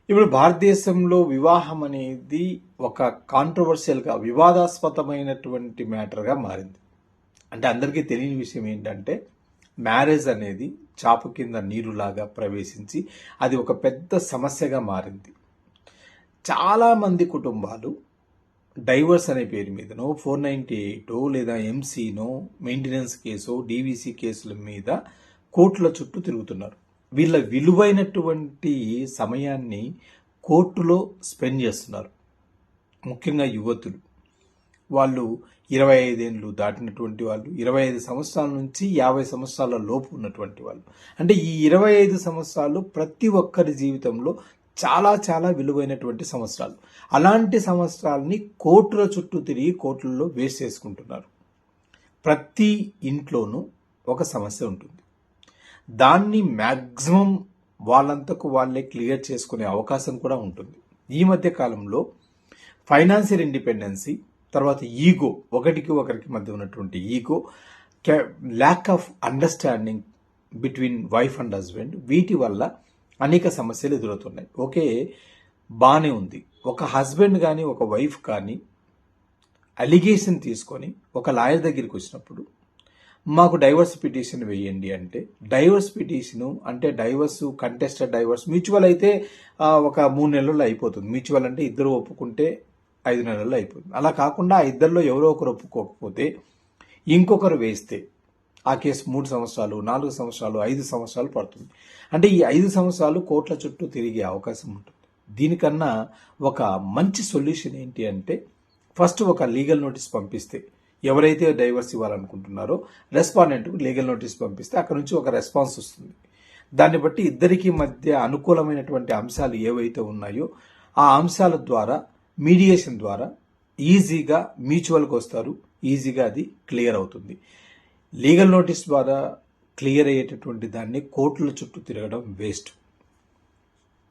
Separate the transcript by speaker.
Speaker 1: ఇప్పుడు భారతదేశంలో వివాహం అనేది ఒక కాంట్రవర్షియల్గా వివాదాస్పదమైనటువంటి మ్యాటర్గా మారింది. అంటే అందరికీ తెలియని విషయం ఏంటంటే మ్యారేజ్ అనేది చాప కింద నీరులాగా ప్రవేశించి అది ఒక పెద్ద సమస్యగా మారింది. చాలామంది కుటుంబాలు డైవర్స్ అనే పేరు మీదనో 498 లేదా ఎంసీనో మెయింటెనెన్స్ కేసో డీవీసీ కేసుల మీద కోర్టుల చుట్టూ తిరుగుతున్నారు. వీళ్ళ విలువైనటువంటి సమయాన్ని కోర్టులో స్పెండ్ చేస్తున్నారు. ముఖ్యంగా యువతులు, వాళ్ళు 25 ఏళ్ళు దాటినటువంటి వాళ్ళు, 25 సంవత్సరాల నుంచి 50 సంవత్సరాల లోపు ఉన్నటువంటి వాళ్ళు. అంటే ఈ 25 సంవత్సరాలు ప్రతి ఒక్కరి జీవితంలో చాలా చాలా విలువైనటువంటి సంవత్సరాలు. అలాంటి సంవత్సరాలని కోర్టుల చుట్టూ తిరిగి కోర్టులలో వేస్ట్ చేసుకుంటున్నారు. ప్రతి ఇంట్లోనూ ఒక సమస్య ఉంటుంది. దాన్ని మ్యాక్సిమం వాళ్ళంతకు వాళ్ళే క్లియర్ చేసుకునే అవకాశం కూడా ఉంటుంది. ఈ మధ్య కాలంలో ఫైనాన్షియల్ ఇండిపెండెన్సీ, తర్వాత ఈగో, ఒకరికి ఒకరికి మధ్య ఉన్నటువంటి ego, lack of understanding between wife and husband, వీటి వల్ల అనేక సమస్యలు ఎదురవుతున్నాయి. ఓకే, బాగానే ఉంది. ఒక హస్బెండ్ కానీ ఒక వైఫ్ కానీ అలిగేషన్ తీసుకొని ఒక లాయర్ దగ్గరికి వచ్చినప్పుడు మాకు డైవర్స్ పిటిషన్ వేయండి అంటే, డైవర్స్ పిటిషన్ అంటే డైవర్స్ కంటెస్టెడ్ డైవర్స్ మ్యూచువల్ అయితే ఒక 3 నెలల్లో అయిపోతుంది. మ్యూచువల్ అంటే ఇద్దరు ఒప్పుకుంటే 5 నెలల్లో అయిపోతుంది. అలా కాకుండా ఆ ఇద్దరిలో ఎవరో ఒకరు ఒప్పుకోకపోతే ఇంకొకరు వేస్తే ఆ కేసు 3 సంవత్సరాలు, 4 సంవత్సరాలు, 5 సంవత్సరాలు పడుతుంది. అంటే ఈ 5 సంవత్సరాలు కోర్టుల చుట్టూ తిరిగే అవకాశం ఉంటుంది. దీనికన్నా ఒక మంచి సొల్యూషన్ ఏంటి అంటే, ఫస్ట్ ఒక లీగల్ నోటీస్ పంపిస్తే, ఎవరైతే డైవర్స్ ఇవ్వాలనుకుంటున్నారో రెస్పాండెంట్కు లీగల్ నోటీస్ పంపిస్తే అక్కడ నుంచి ఒక రెస్పాన్స్ వస్తుంది. దాన్ని బట్టి ఇద్దరికి మధ్య అనుకూలమైనటువంటి అంశాలు ఏవైతే ఉన్నాయో ఆ అంశాల ద్వారా, మీడియేషన్ ద్వారా ఈజీగా మ్యూచువల్కి వస్తారు. ఈజీగా అది క్లియర్ అవుతుంది. లీగల్ నోటీస్ ద్వారా క్లియర్ అయ్యేటటువంటి దాన్ని కోర్టుల చుట్టూ తిరగడం వేస్ట్.